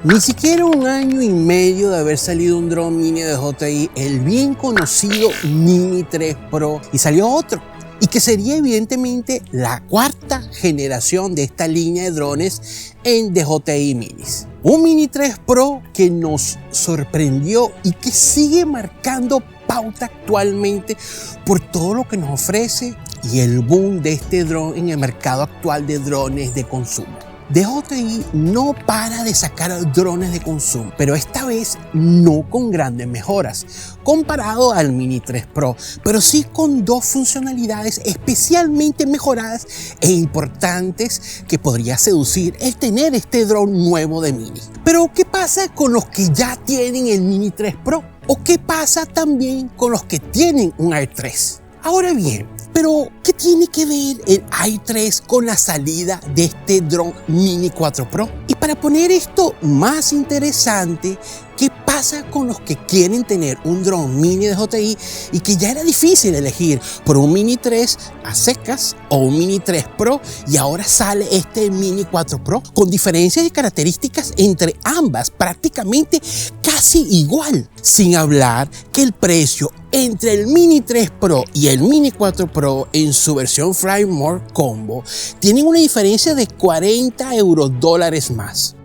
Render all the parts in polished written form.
Ni siquiera un año y medio de haber salido un dron mini de DJI, el bien conocido Mini 3 Pro, y salió otro, y que sería evidentemente la cuarta generación de esta línea de drones en DJI Minis. Un Mini 3 Pro que nos sorprendió y que sigue marcando pauta actualmente por todo lo que nos ofrece y el boom de este dron en el mercado actual de drones de consumo. DJI no para de sacar drones de consumo, pero esta vez no con grandes mejoras comparado al Mini 3 Pro, pero sí con dos funcionalidades especialmente mejoradas e importantes que podría seducir el tener este dron nuevo de Mini. Pero ¿qué pasa con los que ya tienen el Mini 3 Pro? ¿O qué pasa también con los que tienen un Air 3? Ahora bien, pero ¿qué tiene que ver el Air 3 con la salida de este dron Mini 4 Pro? Y para poner esto más interesante, ¿qué pasa con los que quieren tener un dron mini de DJI y que ya era difícil elegir por un Mini 3 a secas o un Mini 3 Pro y ahora sale este Mini 4 Pro con diferencias de características entre ambas prácticamente casi igual? Sin hablar que el precio entre el Mini 3 Pro y el Mini 4 Pro en su versión Fly More Combo tienen una diferencia de $40 más.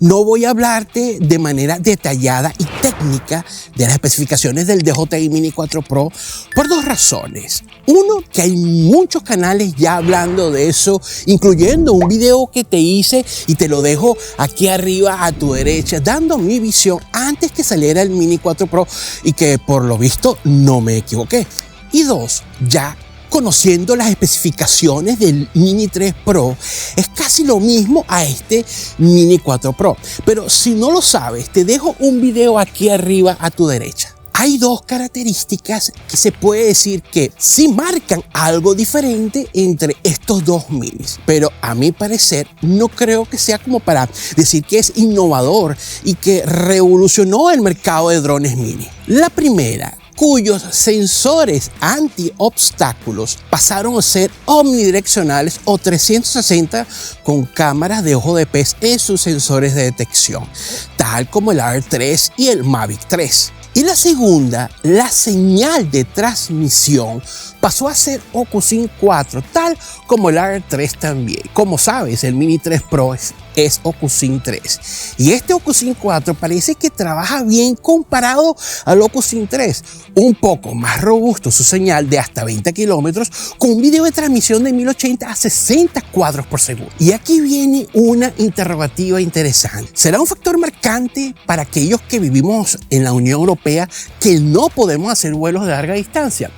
No voy a hablarte de manera detallada y técnica de las especificaciones del DJI Mini 4 Pro por dos razones. Uno, que hay muchos canales ya hablando de eso, incluyendo un video que te hice y te lo dejo aquí arriba a tu derecha, dando mi visión antes que saliera el Mini 4 Pro y que por lo visto no me equivoqué. Y dos, ya conociendo las especificaciones del Mini 3 Pro, es casi lo mismo a este Mini 4 Pro. Pero si no lo sabes, te dejo un video aquí arriba a tu derecha. Hay dos características que se puede decir que sí marcan algo diferente entre estos dos minis, pero a mi parecer no creo que sea como para decir que es innovador y que revolucionó el mercado de drones mini. La primera, cuyos sensores anti-obstáculos pasaron a ser omnidireccionales o 360 con cámaras de ojo de pez en sus sensores de detección, tal como el Air 3 y el Mavic 3. Y la segunda, la señal de transmisión pasó a ser OcuSync 4, tal como el Air 3 también. Como sabes, el Mini 3 Pro es OcuSync 3. Y este OcuSync 4 parece que trabaja bien comparado al OcuSync 3. Un poco más robusto su señal de hasta 20 kilómetros con un video de transmisión de 1080 a 60 cuadros por segundo. Y aquí viene una interrogativa interesante. ¿Será un factor marcante para aquellos que vivimos en la Unión Europea que no podemos hacer vuelos de larga distancia?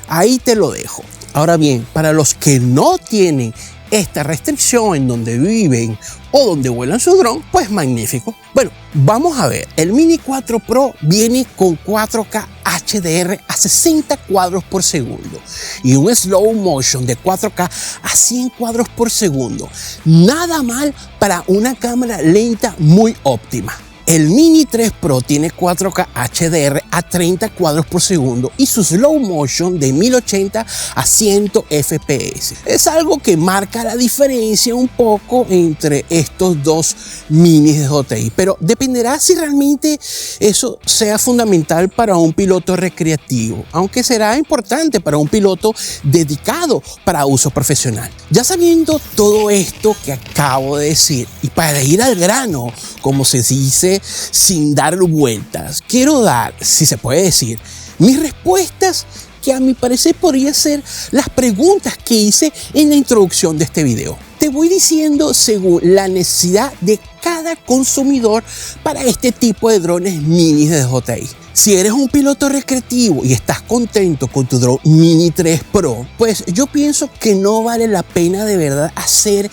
Ahí te lo dejo. Ahora bien, para los que no tienen esta restricción en donde viven o donde vuelan su dron, pues magnífico. Bueno, vamos a ver. El Mini 4 Pro viene con 4K HDR a 60 cuadros por segundo y un slow motion de 4K a 100 cuadros por segundo. Nada mal para una cámara lenta muy óptima. El Mini 3 Pro tiene 4K HDR a 30 cuadros por segundo y su slow motion de 1080 a 100 FPS. Es algo que marca la diferencia un poco entre estos dos minis de DJI, pero dependerá si realmente eso sea fundamental para un piloto recreativo, aunque será importante para un piloto dedicado para uso profesional. Ya sabiendo todo esto que acabo de decir y para ir al grano, como se dice, sin dar vueltas, quiero dar, si se puede decir, mis respuestas que a mi parecer podrían ser las preguntas que hice en la introducción de este video. Te voy diciendo según la necesidad de cada consumidor para este tipo de drones minis de DJI. Si eres un piloto recreativo y estás contento con tu drone Mini 3 Pro, pues yo pienso que no vale la pena de verdad hacer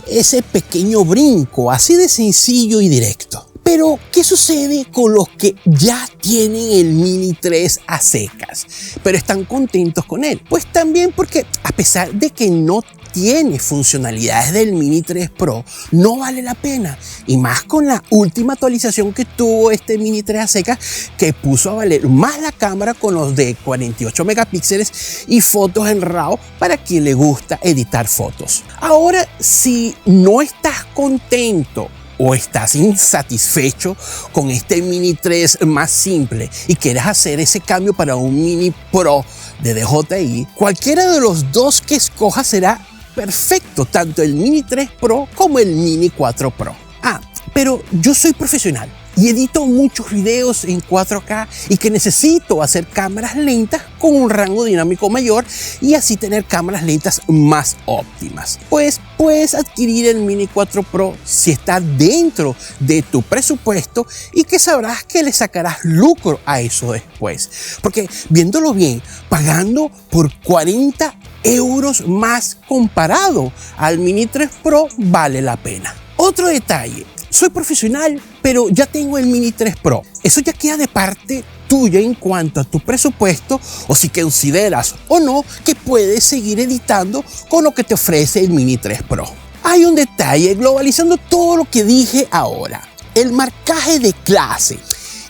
ese pequeño brinco, así de sencillo y directo. Pero, ¿qué sucede con los que ya tienen el Mini 3 a secas, pero están contentos con él? Pues también porque a pesar de que no tiene funcionalidades del Mini 3 Pro, no vale la pena. Y más con la última actualización que tuvo este Mini 3 a secas, que puso a valer más la cámara con los de 48 megapíxeles y fotos en RAW para quien le gusta editar fotos. Ahora, si no estás contento o estás insatisfecho con este Mini 3 más simple y quieres hacer ese cambio para un Mini Pro de DJI, cualquiera de los dos que escojas será perfecto, tanto el Mini 3 Pro como el Mini 4 Pro. Pero yo soy profesional y edito muchos videos en 4K y que necesito hacer cámaras lentas con un rango dinámico mayor y así tener cámaras lentas más óptimas. Pues puedes adquirir el Mini 4 Pro si está dentro de tu presupuesto y que sabrás que le sacarás lucro a eso después. Porque viéndolo bien, pagando por 40 euros más comparado al Mini 3 Pro vale la pena. Otro detalle. Soy profesional, pero ya tengo el Mini 3 Pro. Eso ya queda de parte tuya en cuanto a tu presupuesto o si consideras o no que puedes seguir editando con lo que te ofrece el Mini 3 Pro. Hay un detalle globalizando todo lo que dije ahora. El marcaje de clase.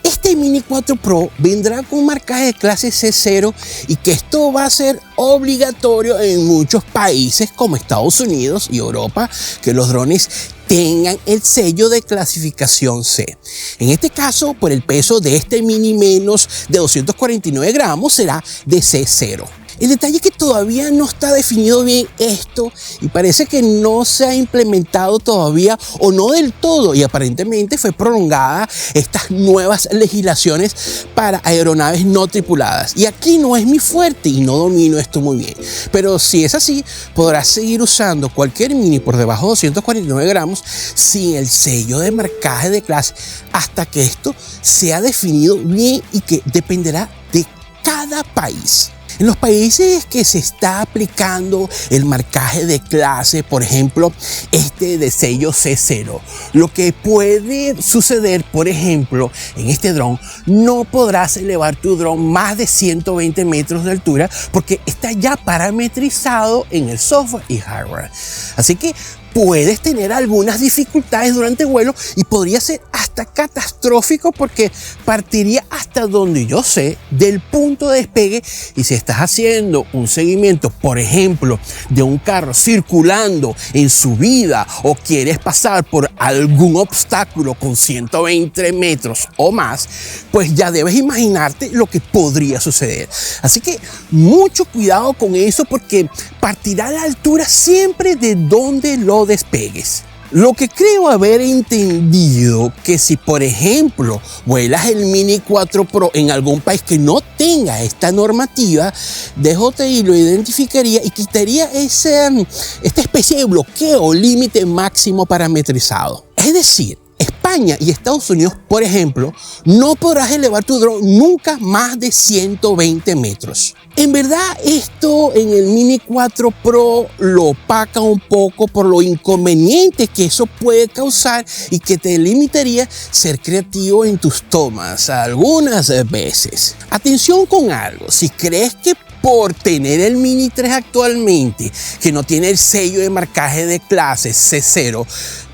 Este Mini 4 Pro vendrá con un marcaje de clase C0 y que esto va a ser obligatorio en muchos países como Estados Unidos y Europa, que los drones tengan el sello de clasificación C. En este caso, por el peso de este Mini menos de 249 gramos será de C0. El detalle es que todavía no está definido bien esto y parece que no se ha implementado todavía o no del todo, y aparentemente fue prolongada estas nuevas legislaciones para aeronaves no tripuladas. Y aquí no es mi fuerte y no domino esto muy bien. Pero si es así, podrás seguir usando cualquier Mini por debajo de 249 gramos sin el sello de marcaje de clase hasta que esto sea definido bien y que dependerá de cada país. En los países que se está aplicando el marcaje de clase, por ejemplo, este de sello C0, lo que puede suceder, por ejemplo, en este dron, no podrás elevar tu dron más de 120 metros de altura porque está ya parametrizado en el software y hardware. Así que puedes tener algunas dificultades durante el vuelo y podría ser hasta catastrófico porque partiría hasta donde yo sé del punto de despegue, y si estás haciendo un seguimiento, por ejemplo, de un carro circulando en subida o quieres pasar por algún obstáculo con 120 metros o más, pues ya debes imaginarte lo que podría suceder. Así que mucho cuidado con eso porque partirá a la altura siempre de donde lo despegues. Lo que creo haber entendido que si por ejemplo vuelas el Mini 4 Pro en algún país que no tenga esta normativa, DJI lo identificaría y quitaría esta especie de bloqueo límite máximo parametrizado. Es decir, España y Estados Unidos, por ejemplo, no podrás elevar tu dron nunca más de 120 metros. En verdad, esto en el Mini 4 Pro lo opaca un poco por lo inconveniente que eso puede causar y que te limitaría ser creativo en tus tomas algunas veces. Atención con algo, si crees que por tener el Mini 3 actualmente, que no tiene el sello de marcaje de clase C0,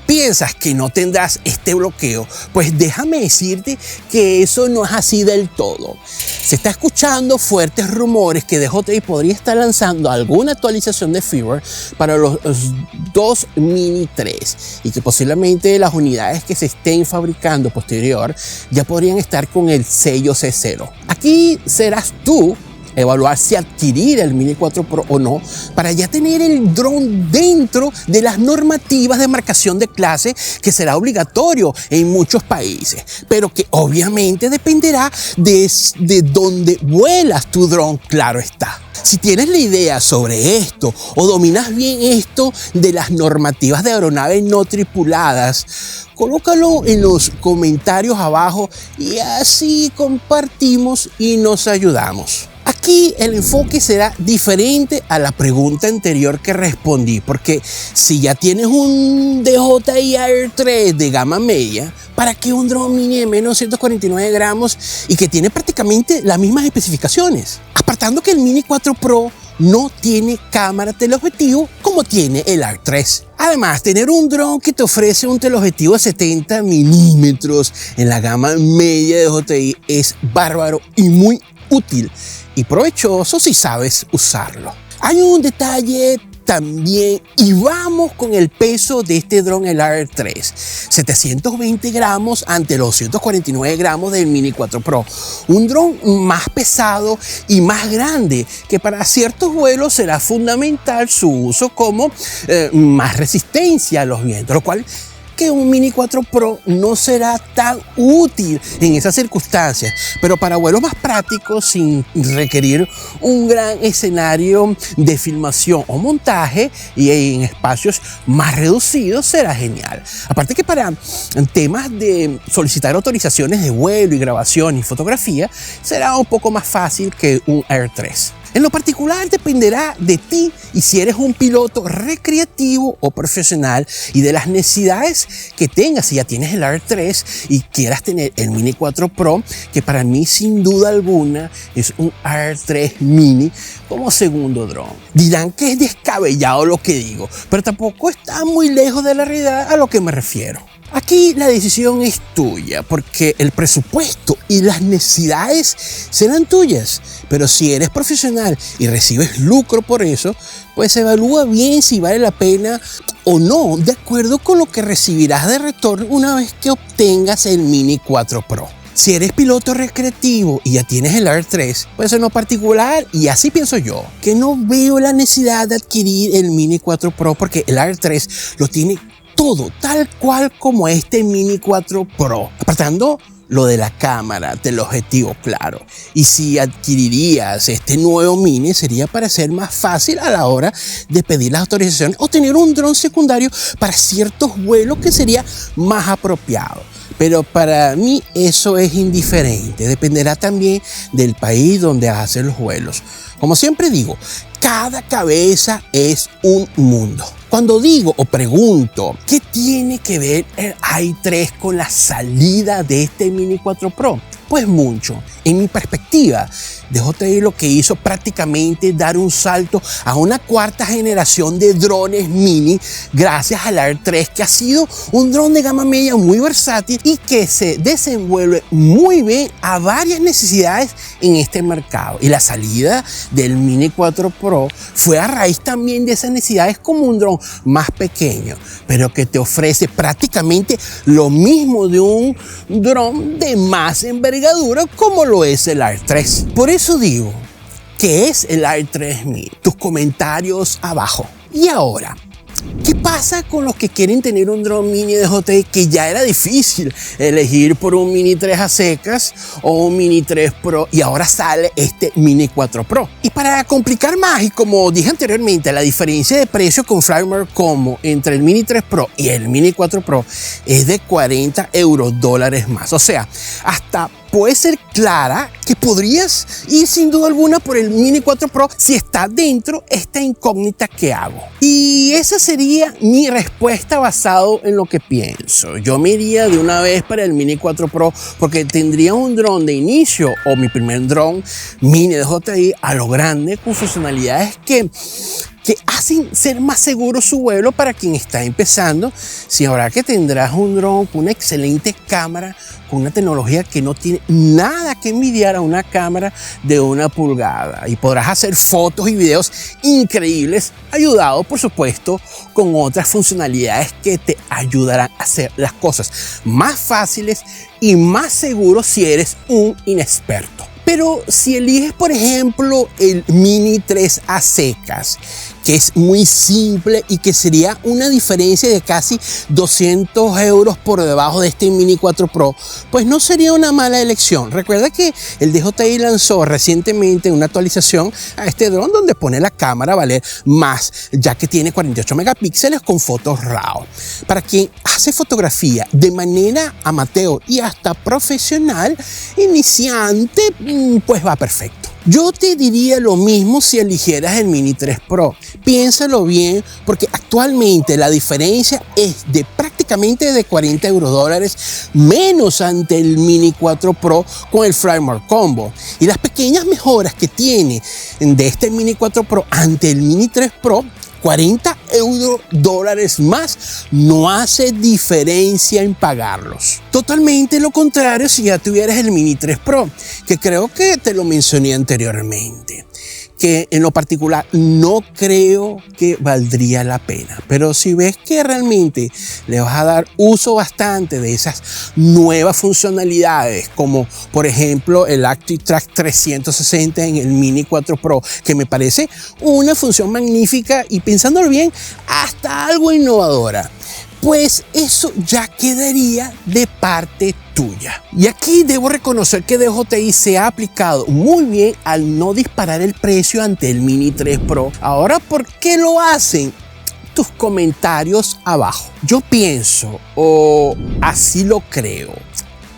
piensas que no tendrás este bloqueo, pues déjame decirte que eso no es así del todo. Se está escuchando fuertes rumores que DJI podría estar lanzando alguna actualización de firmware para los dos Mini 3 y que posiblemente las unidades que se estén fabricando posterior ya podrían estar con el sello C0. Aquí serás tú evaluar si adquirir el Mini 4 Pro o no para ya tener el dron dentro de las normativas de marcación de clase que será obligatorio en muchos países, pero que obviamente dependerá de dónde vuelas tu dron, claro está. Si tienes la idea sobre esto o dominas bien esto de las normativas de aeronaves no tripuladas, colócalo en los comentarios abajo y así compartimos y nos ayudamos. Aquí el enfoque será diferente a la pregunta anterior que respondí, porque si ya tienes un DJI Air 3 de gama media, ¿para qué un dron mini de menos 149 gramos y que tiene prácticamente las mismas especificaciones? Apartando que el Mini 4 Pro no tiene cámara teleobjetivo como tiene el ARC 3. Además, tener un dron que te ofrece un teleobjetivo de 70 milímetros en la gama media de DJI es bárbaro y muy útil y provechoso si sabes usarlo. Hay un detalle también y vamos con el peso de este dron, el ARC 3. 720 gramos ante los 249 gramos del Mini 4 Pro. Un dron más pesado y más grande que para ciertos vuelos será fundamental su uso como más resistencia a los vientos, lo cual que un Mini 4 Pro no será tan útil en esas circunstancias, pero para vuelos más prácticos sin requerir un gran escenario de filmación o montaje y en espacios más reducidos será genial. Aparte que para temas de solicitar autorizaciones de vuelo y grabación y fotografía será un poco más fácil que un ARC 3. En lo particular dependerá de ti y si eres un piloto recreativo o profesional y de las necesidades que tengas. Si ya tienes el ARC 3 y quieras tener el Mini 4 Pro, que para mí sin duda alguna es un ARC 3 Mini como segundo dron. Dirán que es descabellado lo que digo, pero tampoco está muy lejos de la realidad a lo que me refiero. Aquí la decisión es tuya porque el presupuesto y las necesidades serán tuyas, pero si eres profesional y recibes lucro por eso, pues evalúa bien si vale la pena o no, de acuerdo con lo que recibirás de retorno una vez que obtengas el Mini 4 Pro. Si eres piloto recreativo y ya tienes el ARC 3, pues en lo particular, y así pienso yo, que no veo la necesidad de adquirir el Mini 4 Pro porque el ARC 3 lo tiene todo tal cual como este Mini 4 Pro, apartando lo de la cámara, del objetivo, claro. Y si adquirirías este nuevo Mini sería para ser más fácil a la hora de pedir las autorizaciones o tener un dron secundario para ciertos vuelos que sería más apropiado. Pero para mí eso es indiferente, dependerá también del país donde haces los vuelos. Como siempre digo, cada cabeza es un mundo. Cuando digo o pregunto ¿qué tiene que ver el i3 con la salida de este Mini 4 Pro? Pues mucho. En mi perspectiva, DJI lo que hizo prácticamente dar un salto a una cuarta generación de drones mini gracias al ARC 3, que ha sido un dron de gama media muy versátil y que se desenvuelve muy bien a varias necesidades en este mercado. Y la salida del Mini 4 Pro fue a raíz también de esas necesidades como un dron más pequeño, pero que te ofrece prácticamente lo mismo de un dron de más envergadura como lo es el ARC 3. Por eso digo, ¿qué es el ARC 3 Mini? Tus comentarios abajo. Y ahora, ¿qué pasa con los que quieren tener un dron mini de DJI que ya era difícil elegir por un Mini 3 a secas o un Mini 3 Pro y ahora sale este Mini 4 Pro? Y para complicar más, y como dije anteriormente, la diferencia de precio con Flightmare Combo entre el Mini 3 Pro y el Mini 4 Pro es de 40 $, más. O sea, hasta puede ser clara que podrías ir sin duda alguna por el Mini 4 Pro si está dentro esta incógnita que hago. Y esa sería mi respuesta basado en lo que pienso. Yo me iría de una vez para el Mini 4 Pro porque tendría un dron de inicio o mi primer dron mini de DJI a lo grande con funcionalidades que hacen ser más seguro su vuelo para quien está empezando. Si ahora que tendrás un dron con una excelente cámara, con una tecnología que no tiene nada que envidiar a una cámara de 1 pulgada y podrás hacer fotos y videos increíbles, ayudado por supuesto con otras funcionalidades que te ayudarán a hacer las cosas más fáciles y más seguros si eres un inexperto. Pero si eliges, por ejemplo, el Mini 3 a secas, que es muy simple y que sería una diferencia de casi 200 € por debajo de este Mini 4 Pro, pues no sería una mala elección. Recuerda que el DJI lanzó recientemente una actualización a este dron donde pone la cámara a valer más, ya que tiene 48 megapíxeles con fotos RAW. Para quien hace fotografía de manera amateur y hasta profesional, iniciante, pues va perfecto. Yo te diría lo mismo si eligieras el Mini 3 Pro. Piénsalo bien porque actualmente la diferencia es de prácticamente prácticamente de 40 eurodólares menos ante el Mini 4 Pro con el Framework Combo. Y las pequeñas mejoras que tiene de este Mini 4 Pro ante el Mini 3 Pro, 40 eurodólares más, no hace diferencia en pagarlos. Totalmente lo contrario si ya tuvieras el Mini 3 Pro, que creo que te lo mencioné anteriormente, que en lo particular no creo que valdría la pena. Pero si ves que realmente le vas a dar uso bastante de esas nuevas funcionalidades, como por ejemplo el ActiveTrack 360 en el Mini 4 Pro, que me parece una función magnífica y, pensándolo bien, hasta algo innovadora, pues eso ya quedaría de parte tuya. Y aquí debo reconocer que DJI se ha aplicado muy bien al no disparar el precio ante el Mini 3 Pro. Ahora, ¿por qué lo hacen? Tus comentarios abajo. Yo pienso, o así lo creo,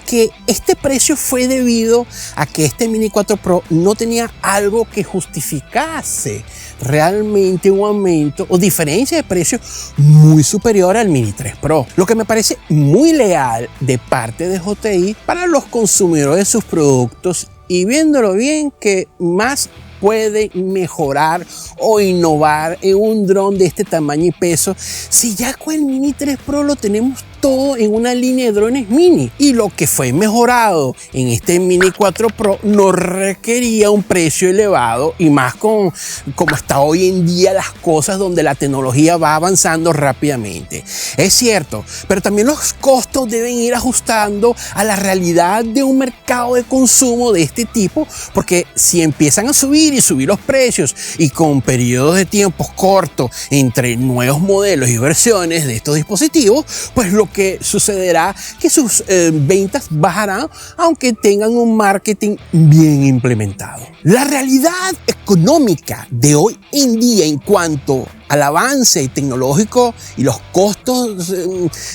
que este precio fue debido a que este Mini 4 Pro no tenía algo que justificase realmente un aumento o diferencia de precio muy superior al Mini 3 Pro, lo que me parece muy leal de parte de DJI para los consumidores de sus productos, y viéndolo bien, que más puede mejorar o innovar en un dron de este tamaño y peso, si ya con el Mini 3 Pro lo tenemos todo en una línea de drones mini, y lo que fue mejorado en este Mini 4 Pro no requería un precio elevado, y más con como está hoy en día las cosas, donde la tecnología va avanzando rápidamente. Es cierto, pero también los costos deben ir ajustando a la realidad de un mercado de consumo de este tipo, porque si empiezan a subir los precios, y con periodos de tiempos cortos entre nuevos modelos y versiones de estos dispositivos, pues lo que sucederá que sus ventas bajarán, aunque tengan un marketing bien implementado. La realidad económica de hoy en día en cuanto al avance tecnológico y los costos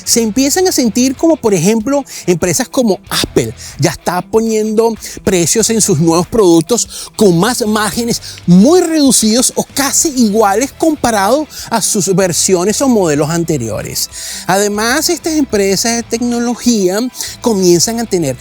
se empiezan a sentir, como por ejemplo empresas como Apple ya está poniendo precios en sus nuevos productos con más márgenes muy reducidos o casi iguales comparado a sus versiones o modelos anteriores. Además, estas empresas de tecnología comienzan a tener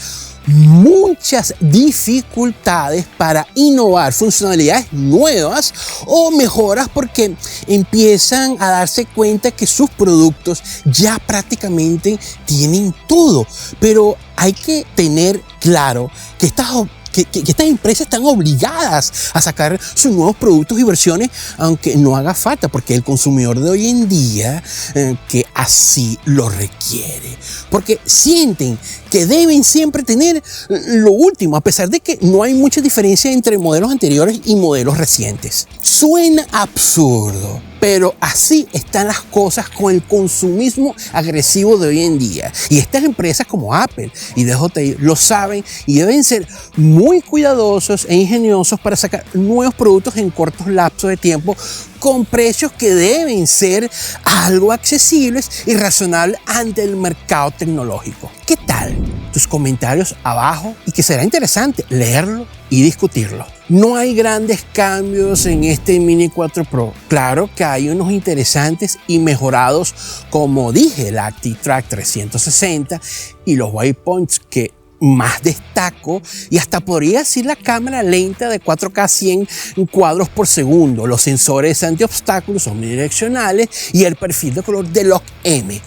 muchas dificultades para innovar funcionalidades nuevas o mejoras, porque empiezan a darse cuenta que sus productos ya prácticamente tienen todo. Pero hay que tener claro que estas empresas están obligadas a sacar sus nuevos productos y versiones, aunque no haga falta, porque el consumidor de hoy en día que así lo requiere, porque sienten que deben siempre tener lo último, a pesar de que no hay mucha diferencia entre modelos anteriores y modelos recientes. Suena absurdo, pero así están las cosas con el consumismo agresivo de hoy en día. Y estas empresas como Apple y DJI lo saben y deben ser muy cuidadosos e ingeniosos para sacar nuevos productos en cortos lapsos de tiempo, con precios que deben ser algo accesibles y razonables ante el mercado tecnológico. ¿Qué tal? Tus comentarios abajo, y que será interesante leerlo y discutirlo. No hay grandes cambios en este Mini 4 Pro. Claro que hay unos interesantes y mejorados, como dije, el ActiveTrack 360 y los waypoints que más destaco, y hasta podría decir la cámara lenta de 4K 100 cuadros por segundo, los sensores anti-obstáculos omnidireccionales y el perfil de color de Lock-M.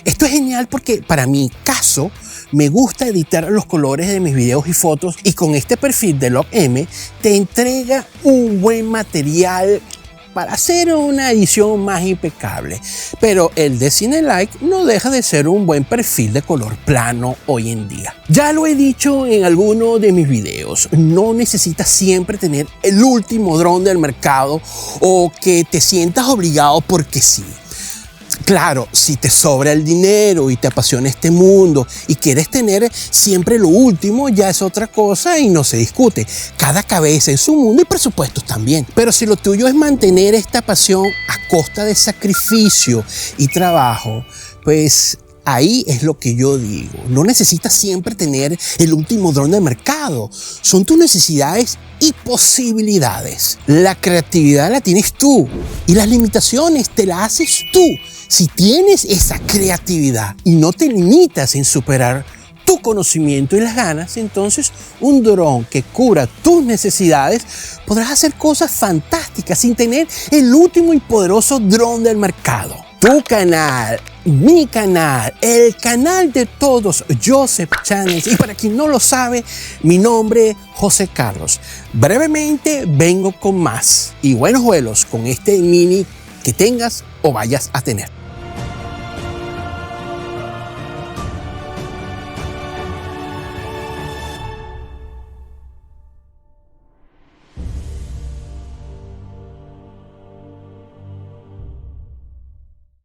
Esto es genial porque para mi caso me gusta editar los colores de mis videos y fotos, y con este perfil de Lock-M te entrega un buen material para hacer una edición más impecable. Pero el de Cinelike no deja de ser un buen perfil de color plano hoy en día. Ya lo he dicho en alguno de mis videos, no necesitas siempre tener el último dron del mercado o que te sientas obligado porque sí. Claro, si te sobra el dinero y te apasiona este mundo y quieres tener siempre lo último, ya es otra cosa y no se discute. Cada cabeza en su mundo y presupuestos también. Pero si lo tuyo es mantener esta pasión a costa de sacrificio y trabajo, pues Ahí es lo que yo digo. No necesitas siempre tener el último dron del mercado. Son tus necesidades y posibilidades. La creatividad la tienes tú y las limitaciones te las haces tú. Si tienes esa creatividad y no te limitas en superar tu conocimiento y las ganas, entonces un dron que cubra tus necesidades podrás hacer cosas fantásticas sin tener el último y poderoso dron del mercado. Tu canal, mi canal, el canal de todos, Joseph Channels. Y para quien no lo sabe, mi nombre es José Carlos. Brevemente vengo con más y buenos vuelos con este mini que tengas o vayas a tener.